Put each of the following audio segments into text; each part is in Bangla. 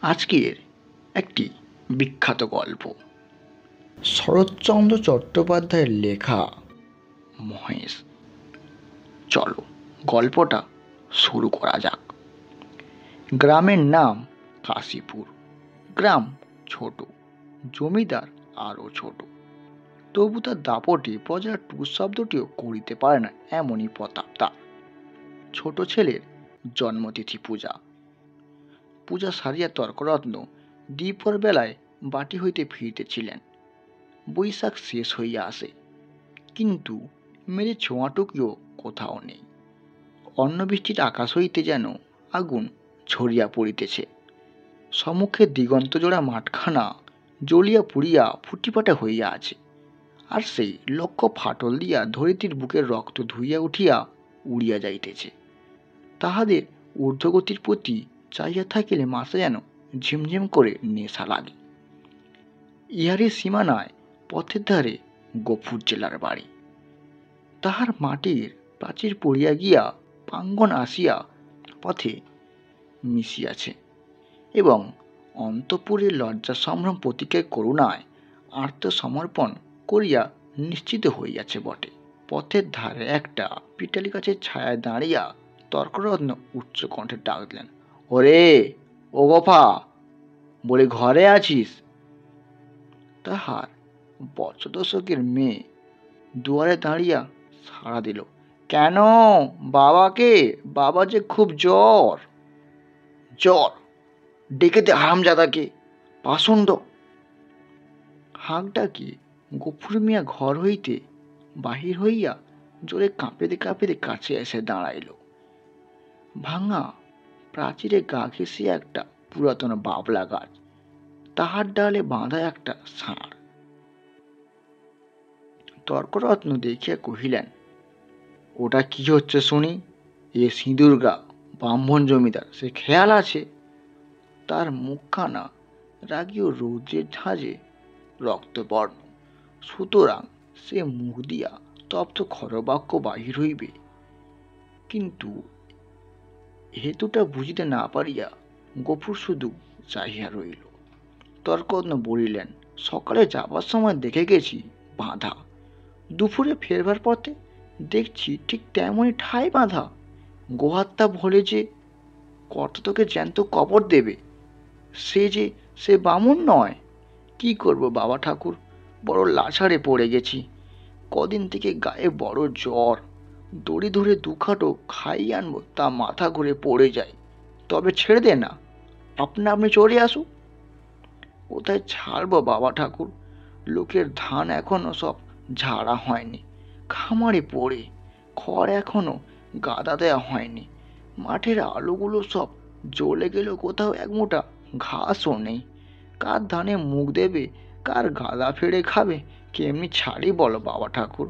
আজকের একটি বিখ্যাত গল্প, শরৎচন্দ্র চট্টোপাধ্যায়ের লেখা মহেশ। চলো গল্পটা শুরু করা যাক। গ্রামের নাম কাশীপুর। গ্রাম ছোট, জমিদার আরও ছোট, তবু তার দাপটে প্রজার টুঁ শব্দটিও করিতে পারে না, এমনই প্রতাপ তার। ছোট ছেলের জন্মতিথি পূজা। পূজা সারিয়া তর্করত্ন দ্বিপর বেলায় বাটি হইতে ফিরিতেছিলেন। বৈশাখ শেষ হইয়া আসে, কিন্তু মেঘের ছোঁয়াটুকুও কোথাও নেই। অন্নবৃষ্টির আকাশ হইতে যেন আগুন ঝরিয়া পড়িতেছে। সম্মুখে দিগন্তজোড়া মাঠখানা জ্বলিয়া পুড়িয়া ফুটিফাটা হইয়া আছে, আর সেই লক্ষ ফাটল দিয়া ধরিত্রীর বুকের রক্ত ধুইয়া উঠিয়া উড়িয়া যাইতেছে। তাহাদের ঊর্ধ্বগতির প্রতি চাহিয়া থাকিলে মাসে যেন ঝিমঝিম করে নেশা লাগে। ইহারই সীমানায় পথের ধারে গফুর জেলার বাড়ি। তাহার মাটির প্রাচীর পড়িয়া গিয়া প্রাঙ্গণ আসিয়া পথে মিশিয়াছে, এবং অন্তঃপুরের লজ্জা সম্ভ্রম প্রতীকের করুণায় আত্মসমর্পণ করিয়া নিশ্চিত হইয়াছে বটে। পথের ধারে একটা পিটালি গাছের ছায়ায় দাঁড়িয়া তর্করত্ন উচ্চ কণ্ঠে ডাক দিলেন, ওরে ও গোফা, বলে ঘরে আছিস? তাহার বছর মেয়ে দুয়ারে দাঁড়িয়া সাড়া দিল, কেন বাবাকে? বাবা যে খুব জ্বর। জ্বর? ডেকে দে হারামজাদাকে, পাষণ্ড। হাঁক ডাকি গফুর মিয়া ঘর হইতে বাহির হইয়া জোরে কাঁপিতে কাঁপিতে কাছে এসে দাঁড়াইল। ভাঙা প্রাচীরে গা ঘেঁষিয়া একটা পুরাতন বাবলা গাছ, তাহার ডালে বাঁধা একটা ষাঁড়। তর্করত্ন দেখিয়া কহিলেন, ওটা কি হচ্ছে শুনি? এ সিঁদুরগা ব্রাহ্মণ জমিদার, সে খেয়াল আছে? তার মুখখানা রাগী ও রৌদ্রের ঝাঁজে রক্তবর্ণ, সুতরাং সে মুখ দিয়া তপ্ত খরবাক্য বাহির হইবে। কিন্তু হেতুটা বুঝিতে না পারিয়া গফুর শুধু চাহিয়া রইল। তর্করত্ন বলিলেন, সকালে যাবার সময় দেখে গেছি বাঁধা, দুপুরে ফেরবার পথে দেখছি ঠিক তেমনই ঠায় বাঁধা। গোহাত্তা বলে যে কর্তা তোকে জ্যান্ত কবর দেবে, সে বামুন নয়। কি করব বাবা ঠাকুর, বড় লাছাড়ে পড়ে গেছি। কদিন থেকে গায়ে বড় জ্বর, দড়ি ধরে দুখাটো খাইয়ে আনবো, তা মাথা ঘুরে পড়ে যায়। তবে ছেড়ে দে না, আপনি চলে আসুন। কোথায় ছাড়বো বাবা ঠাকুর, লোকের ধান এখনো সব ঝাড়া হয়নি, খামারে পড়ে। খড় এখনো গাদা দেওয়া হয়নি, মাঠের আলুগুলো সব জ্বলে গেল, কোথাও এক মুঠা ঘাসও নেই। কার ধানে মুখ দেবে, কার গাদা ফেড়ে খাবে, কেমনি ছাড়ি বলো বাবা ঠাকুর?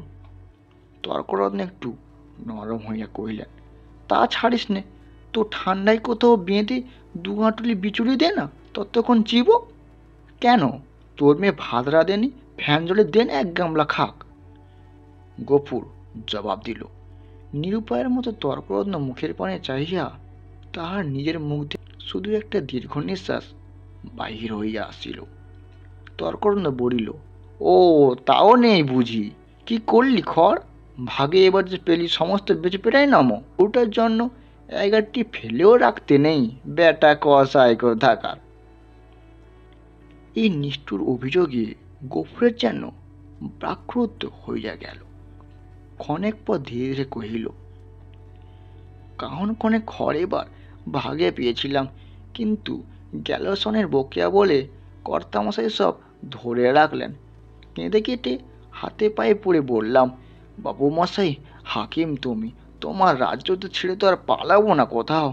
তর্করত্ন একটু নরম হইয়া কহিলেন, তা ছাড়িস নে, তো ঠান্ডায় কোথাও বেঁধে দু হাঁটুলি বিচুলি দে না, ততক্ষণ চিব। কেন, তোর মেয়ে ভাত রাঁধেনি? ফ্যান জলে দেন এক গামলা খাক। গফুর জবাব দিল। নিরুপায়ের মতো তর্করত্ন মুখের পানে চাহিয়া তাহার নিজের মুখ দিয়ে শুধু একটা দীর্ঘ নিঃশ্বাস বাহির হইয়া আসিল। তর্করত্ন বলিল, ও তাও নেই বুঝি? কি করলি খড়? ভাগে এবার যে পেলি সমস্ত বেঁচে পেটাই নামো, ওটার জন্য 11টি ফেলেও রাখতে নেই, বেটা কসাই কোথাকার। এই নিষ্ঠুর অভিযোগে গফুরের যেন প্রাকৃত হইয়া গেল। ক্ষণেক পর ধীরে ধীরে কহিল, কাহন ক্ষণে খড় এবার ভাগে পেয়েছিলাম, কিন্তু গেল সনের বকেয়া বলে কর্তামশাই সব ধরে রাখলেন। কেঁদে কেটে হাতে পায়ে পড়ে বললাম, বাবু মশাই, হাকিম তুমি, তোমার রাজ্য তো ছেড়ে তো আর পালাবো না কোথাও,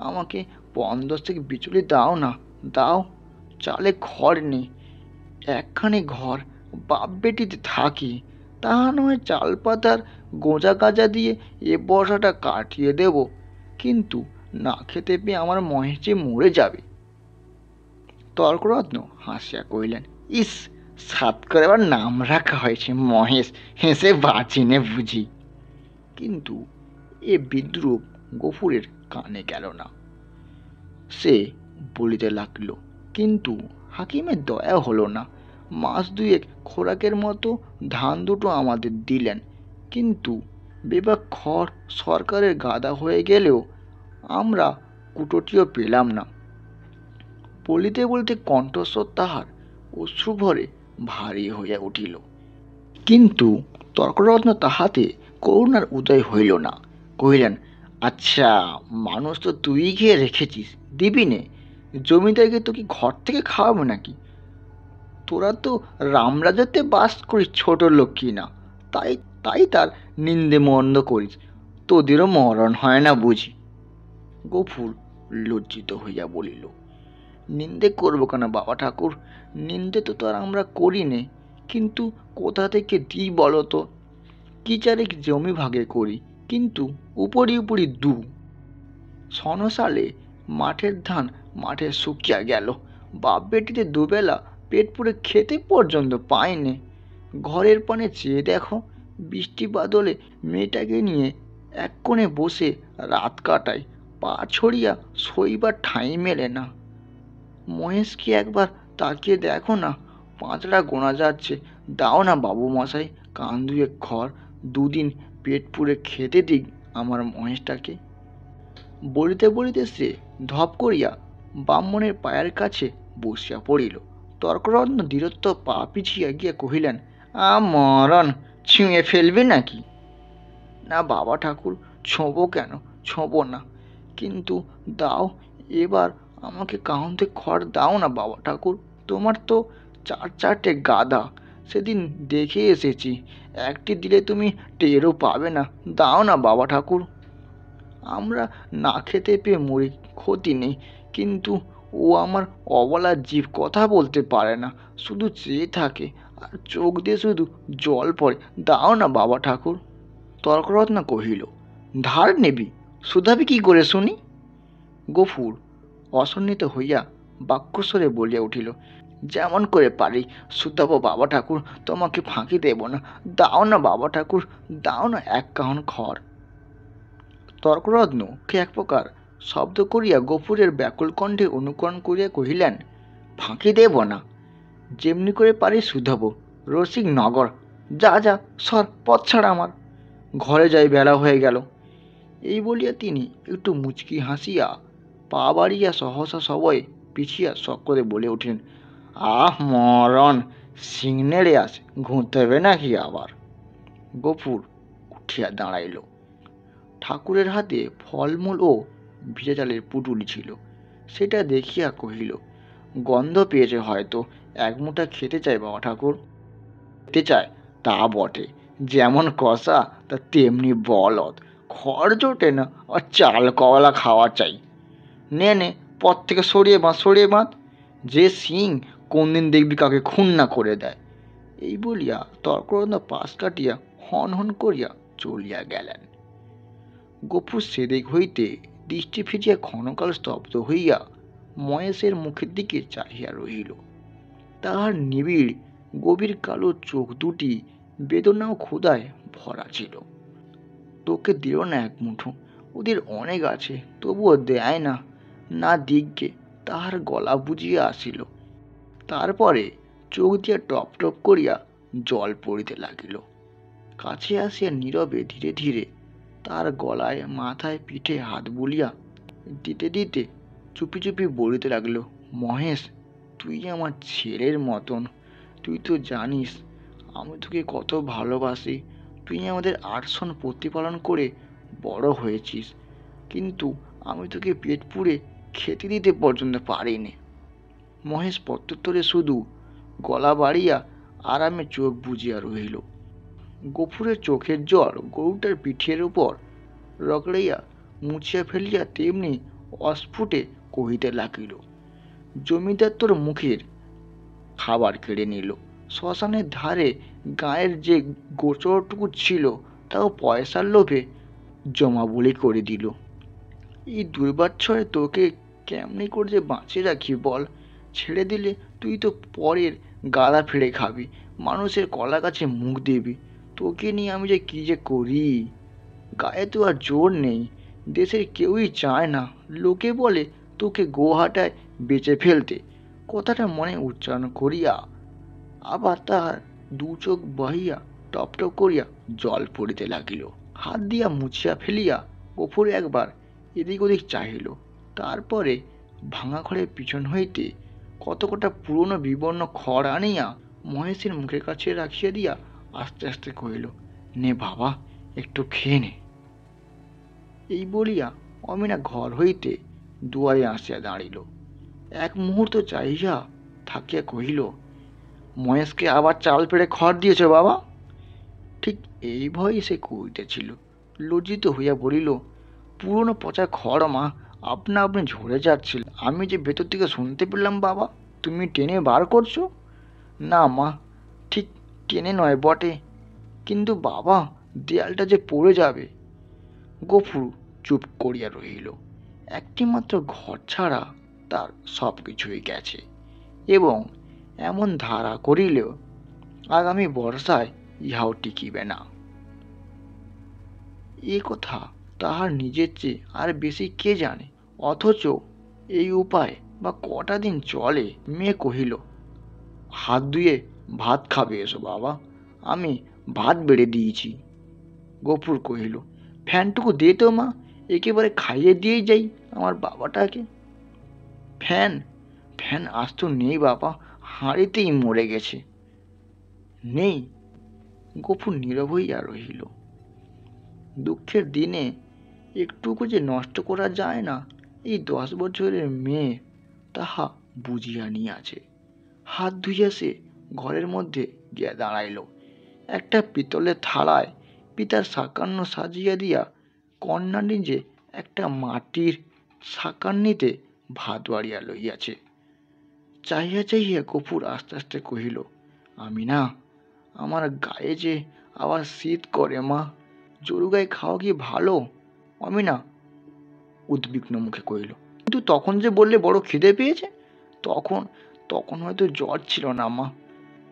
আমাকে 5-10 বিচুলি দাও না, দাও। চালে খড় নেই, একখানি ঘর বাপ বেটিতে থাকি, তাহা নয় চাল পাতার গোঁজা গাঁজা দিয়ে এ বর্ষাটা কাটিয়ে দেব, কিন্তু না খেতে পেয়ে আমার মহেশ যে মরে যাবে। তর্করত্ন হাসিয়া কহিলেন, ইস, সাত করে আবার নাম রাখা হয়েছে মহেশ, হেসে বাঁচিনে বুঝি। কিন্তু এ বিদ্রূপ গফুরের কানে গেল না। সে বলিতে লাগল। কিন্তু হাকিমের দয়া হলো না। মাস দুয়েক খোরাকের মতো ধান দুটো আমাদের দিলেন, কিন্তু বেবাক খড় সরকারের গাদা হয়ে গেলেও আমরা কুটোটিও পেলাম না। বলিতে বলিতে কণ্ঠস্বর তাহার অশ্রুভরে ভারী হইয়া উঠিল। কিন্তু তর্করত্ন তাহাতে করুণার উদয় হইল না। কহিলেন, আচ্ছা, মানুষ তো তুই খেয়ে রেখেছিস, দিবি নে? জমিদারকে তো কি ঘর থেকে খাওয়াবে নাকি? তোরা তো রামরাজ্যতে বাস করিস, ছোট লোক কি না, তাই তাই তার নিন্দে মন্দ করিস। তোদেরও মরণ হয় না বুঝি? গফুর লজ্জিত হইয়া বলিল, নিন্দে করবো কেন বাবা ঠাকুর? নিন্দে তো আর আমরা করি নে, কিন্তু কোথা থেকে দিই বলো তো? কি চারেক জমি ভাগে করি, কিন্তু উপরি উপরি সালে মাঠের ধান মাঠে শুকিয়া গেল। বাপ বেটিতে দুবেলা পেট পুড়ে খেতে পর্যন্ত পাইনে। ঘরের পানে চেয়ে দেখো, বৃষ্টি বাদলে মেয়েটাকে নিয়ে এক কোণে বসে রাত কাটাই, পা ছড়িয়া শইবার ঠাঁই মেলে না। মহেশকে একবার তাকিয়ে দেখো না, পাঁচড়া গোনা যাচ্ছে। দাও না বাবু মশাই, কান দুয়েক খড়, দুদিন পেট পুড়ে খেতে দিক আমার মহেশটাকে। বলিতে বলিতে সে ধপ করিয়া ব্রাহ্মণের পায়ের কাছে বসিয়া পড়িল। তর্করত্ন দৃঢ়ত্ব পা পিছিয়া গিয়া কহিলেন, মরণ, ছুঁয়ে ফেলবে নাকি? না বাবা ঠাকুর, ছোঁবো কেন? ছোঁবো না, কিন্তু দাও, এবার আমাকে কাউন্তে খড় দাও না বাবা ঠাকুর। তোমার তো চারটে গাদা, সেদিন দেখে এসেছি, একটি দিলে তুমি টেরও পাবে না। দাও না বাবা ঠাকুর। আমরা না খেতে পেয়ে মরি, ক্ষতি নেই, কিন্তু ও আমার অবলার জীব, কথা বলতে পারে না, শুধু চেয়ে থাকে, আর চোখ দিয়ে শুধু জল পড়ে। দাও না বাবা ঠাকুর। তর্করত্ন কহিল, ধার নেবি? শুধাবি কি করে শুনি? গফুর অসন্নিত হইয়া বাক্যস্বরে বলিয়া উঠিল, যেমন করে পারি শুধাবো বাবা ঠাকুর, তোমাকে ফাঁকি দেব না। দাও না বাবা ঠাকুর, দাও না এক কাহন খড়। তর্করত্নকে এক প্রকার শব্দ করিয়া গফুরের ব্যাকুল কণ্ঠে অনুকরণ করিয়া কহিলেন, ফাঁকি দেব না, যেমনি করে পারি শুধাবো। রসিক নগর, যা যা, সর, পথ ছাড়া আমার। ঘরে যাই, বেলা হয়ে গেল। এই বলিয়া তিনি একটু মুচকি হাসিয়া পা বাড়িয়া সহসা সবই পিছিয়া শখ করে বলে উঠলেন, মরণ, সিং নেড়ে আসে, ঘুরতে হবে নাকি আবার? গফুর উঠিয়া দাঁড়াইল। ঠাকুরের হাতে ফলমূল ও ভিজা চালের পুটুলি ছিল, সেটা দেখিয়া কহিল, গন্ধ পেয়েছে হয়তো, এক মুঠা খেতে চাই বাবা ঠাকুর। খেতে চায় তা বটে, যেমন কষা তা তেমনি বলদ, খড় জোটে না, আর চাল কলা খাওয়া চাই। নে নে, পথ থেকে সরিয়ে বাঁধ, যে সিং কোন দিন দেখবি কাকে খুন না করে দেয়। এই বলিয়া তর্করত্ন পাশ কাটিয়া হন হন করিয়া চলিয়া গেলেন। গফুর সেদিক হইতে দৃষ্টি ফিরিয়া ক্ষণকাল স্তব্ধ হইয়া মহেশের মুখের দিকে চাহিয়া রহিল। তাহার নিবিড় গভীর কালো চোখ দুটি বেদনা ও ক্ষুধায় ভরা ছিল। তোকে দিল না এক মুঠো, ওদের অনেক আছে, তবুও দেয় না। না দিগ্গে, তাহার গলা বুঝিয়া আসিল। তারপরে চোখ দিয়া টপ টপ করিয়া জল পড়িতে লাগিল। কাছে আসিয়া নীরবে ধীরে ধীরে তার গলায়, মাথায়, পিঠে হাত বুলিয়া দিতে দিতে চুপি চুপি বলিতে লাগল, মহেশ, তুই আমার ছেলের মতন। তুই তো জানিস আমি তোকে কত ভালোবাসি। তুই আমাদের আটশন প্রতিপালন করে বড় হয়েছিস, কিন্তু আমি তোকে পেট পুড়ে খেতে দিতে পর্যন্ত পারিনি। মহেশ প্রত্যুত্তরে শুধু গলা বাড়িয়া আরামে চোখ বুজিয়া রহিল। গফুরের চোখের জল গরুটার পিঠের উপর রগড়াইয়া মুছিয়া ফেলিয়া তেমনি অস্ফুটে কহিতে লাগিল, জমিদার তোর মুখের খাবার কেড়ে নিল। শ্মশানের ধারে গায়ের যে গোচরটুকু ছিল তাও পয়সার লোভে জমা বলি করে দিল। এই দুর্বাচ্ছরে তোকে কেমনি করে যে বাঁচিয়ে রাখি বল? ছেড়ে দিলে তুই তো পরের গাদা ফেড়ে খাবি, মানুষের কলা গাছে মুখ দিবি। তোকে নিয়ে আমি যে কি যে করি, গায়ে তো আর জোর নেই, দেশের কেউই চায় না। লোকে বলে তোকে গোহাটায় বেচে ফেলতে। কথাটা মনে উচ্চারণ করিয়া আবার তাহার দু চোখ বহিয়া টপ টপ করিয়া জল পড়িতে লাগিল। হাত দিয়া মুছিয়া ফেলিয়া গফুর একবার এদিক ওদিক চাহিল। তারপরে ভাঙা ঘরের পিছন হইতে কত কটা পুরনো বিবর্ণ খড় আনিয়া মহেশের মুখের কাছে রাখিয়া দিয়া আস্তে আস্তে কহিল, নে বাবা, একটু খেয়ে নে। এই বলিয়া অমিনা ঘর হইতে দুয়ারে আসিয়া দাঁড়িল। এক মুহূর্ত চাহিয়া থাকিয়া কহিল, মহেশকে আবার চাল পেড়ে খড় দিয়েছ বাবা? ঠিক এই ভয়ই সে করিতেছিল। লজ্জিত হইয়া বলিল, পুরনো পচা খড় মা, আপনা আপনি ঝরে যাচ্ছিল। আমি যে ভেতর থেকে শুনতে পেলাম বাবা, তুমি টেনে বার করছো। না মা, ঠিক টেনে নয় বটে, কিন্তু বাবা, দেয়ালটা যে পড়ে যাবে। গফুর চুপ করিয়া রহিল। একটি মাত্র ঘর ছাড়া তার সব কিছুই গেছে, এবং এমন ধারা করিলেও আগামী বর্ষায় ইহাও টিকিবে না। এ কথা তাহার নিজের চেয়ে আর বেশি কে জানে। অথচ এই উপায় বা কটা দিন চলে। মেয়ে কহিল, হাত ধুয়ে ভাত খাবে এসো বাবা, আমি ভাত বেড়ে দিয়েছি। গফুর কহিল, ফ্যানটুকু দে তো মা, একেবারে খাইয়ে দিয়েই যাই আমার বাবাটাকে। ফ্যান ফ্যান আজ তো নেই বাবা, হাঁড়িতেই মরে গেছে। নেই? গফুর নীরব হইয়া রহিল। দুঃখের দিনে একটুকু যে নষ্ট করা যায় না, এই 10 বছরের মেয়ে তাহা বুঝিয়া নিয়াছে। হাত ধুইয়া সে ঘরের মধ্যে গিয়া দাঁড়াইল। একটা পিতলের থালায় পিতার সাকান্ন সাজিয়া দিয়া কন্যা নিজে একটা মাটির সাকান্নিতে ভাত বাড়িয়া লইয়াছে। চাহিয়া চাহিয়া গফুর আস্তে আস্তে কহিল, আমি না, আমার গায়ে যে আবার শীত করে মা, জরু গায়ে খাওয়া কি ভালো? আমি না উদ্বিগ্ন মুখে কহিল, কিন্তু তখন যে বললে বড় খিদে পেয়েছে, তখন তখন হয়তো জ্বর ছিল না মা।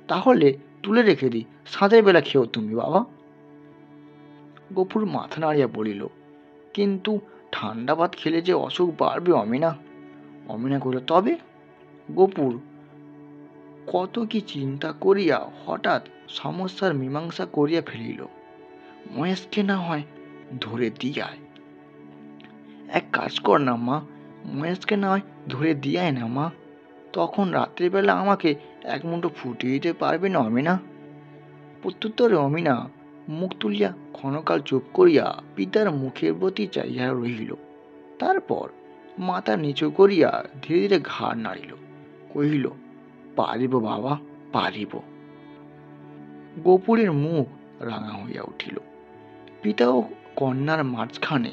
তাহলে তুলে রেখে দিই, সাঁঝের বেলা খেও তুমি বাবা। গফুর মাথা নাড়িয়া বলিল, কিন্তু ঠান্ডা ভাত খেলে যে অসুখ বাড়বে অমিনা। অমিনা কহিল, তবে? গফুর কত কি চিন্তা করিয়া হঠাৎ সমস্যার মীমাংসা করিয়া ফেলিল। মহেশকে না হয় ধরে দিয়ায়। এক কাজ কর না মা, মহেশকে না হয় ধরে দিয়ায় না মা, তখন রাত্রিবেলা আমাকে এক মুঠো ফুটিয়ে দিতে পারবে না অমিনা। প্রত্যুত্তরে অমিনা মুখ তুলিয়া ক্ষণকাল চুপ করিয়া পিতার মুখের প্রতি চাইয়া রহিল। তারপর মাথা নিচু করিয়া ধীরে ধীরে ঘাড় নাড়িল, কহিল, পারিব বাবা, পারিব। গফুরের মুখ রাঙা হইয়া উঠিল। পিতা ও কন্যার মাঝখানে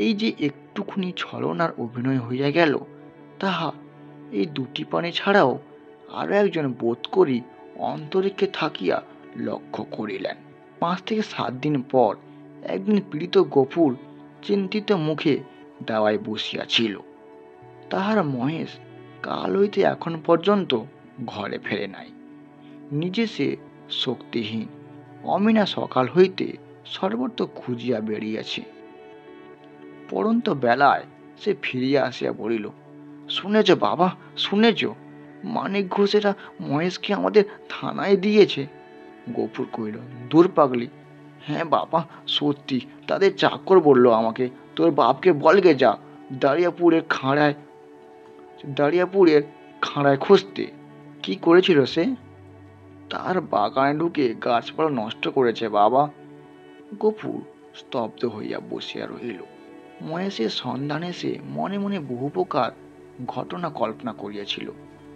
এই যে একটুখানি ছলনার অভিনয় হইয়া গেল, তাহা এই দুটি প্রাণী ছাড়াও আরো একজন বোধ করি অন্তরিক্ষে থাকিয়া লক্ষ্য করিলেন। 5 থেকে 7 দিন পর একদিন পীড়িত গফুর চিন্তিত মুখে দাওয়ায় বসিয়াছিল। তাহার মহেশ কাল হইতে এখন পর্যন্ত ঘরে ফেরে নাই। নিজে সে শক্তিহীন। অমিনা সকাল হইতে সর্বত্র খুঁজিয়া বেরিয়েছে। পড়ন্ত বেলায় সে ফিরিয়া আসিয়া বলিল, শুনেছ বাবা, শুনেছ? মানিক ঘোষেরা মহেশকে আমাদের থানায় দিয়েছে। গফুর কহিল, দূর পাগলি। হ্যাঁ বাবা, সত্যি, তাদের চাকর বলল আমাকে। তোর বাপকে বলগে যা দাঁড়িয়াপুরের খাঁড়ায় খুঁজতে। কি করেছিল সে? তার বাগানে ঢুকে গাছপালা নষ্ট করেছে বাবা। গফুর স্তব্ধ হইয়া বসিয়া রহিল। মহেশের সন্ধানে সে মনে মনে বহু প্রকার ঘটনা কল্পনা করিয়াছিল,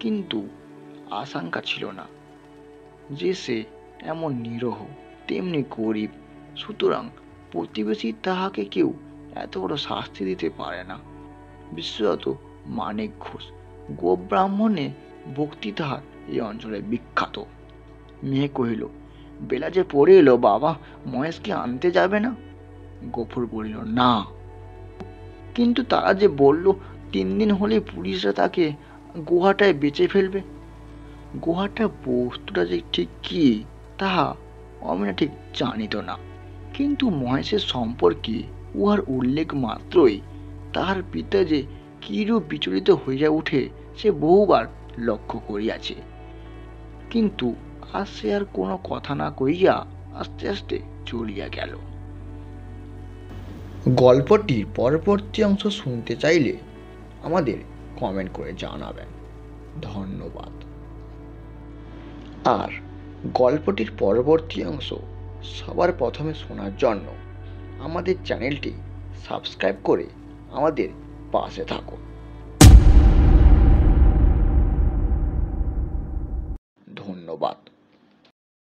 কিন্তু আশঙ্কা ছিল না যে সে এমন নিরহ, তেমনি গরিব, সুতরাং প্রতিবেশী তাহাকে কেউ এত বড় শাস্তি দিতে পারে না। বিশেষত মানিক ঘোষ, গোপ ব্রাহ্মণে ভক্তি তাহার এই অঞ্চলে বিখ্যাত। মেয়ে কহিল, বেলা যে পড়ে এলো বাবা, মহেশকে আনতে যাবে না? গফুর বলিল, না। কিন্তু তারা যে বলল 3 দিন হলে পুলিশরা তাকে গুহাটায় বেচে ফেলবে। গুহাটা বস্তুটা যে ঠিক কি তাহা অমিনা ঠিক জানিত না, কিন্তু মহেশের সম্পর্কে উহার উল্লেখ মাত্রই তাহার পিতা যে কিরূপ বিচলিত হইয়া উঠে সে বহুবার লক্ষ্য করিয়াছে, কিন্তু আর সে আর কোনো কথা না কইয়া আস্তে আস্তে চলিয়া গেল। গল্পটির পরবর্তী অংশ শুনতে চাইলে আমাদের কমেন্ট করে জানাবেন। ধন্যবাদ। আর গল্পটির পরবর্তী অংশ সবার প্রথমে শোনার জন্য আমাদের চ্যানেলটি সাবস্ক্রাইব করে আমাদের পাশে থাকুন।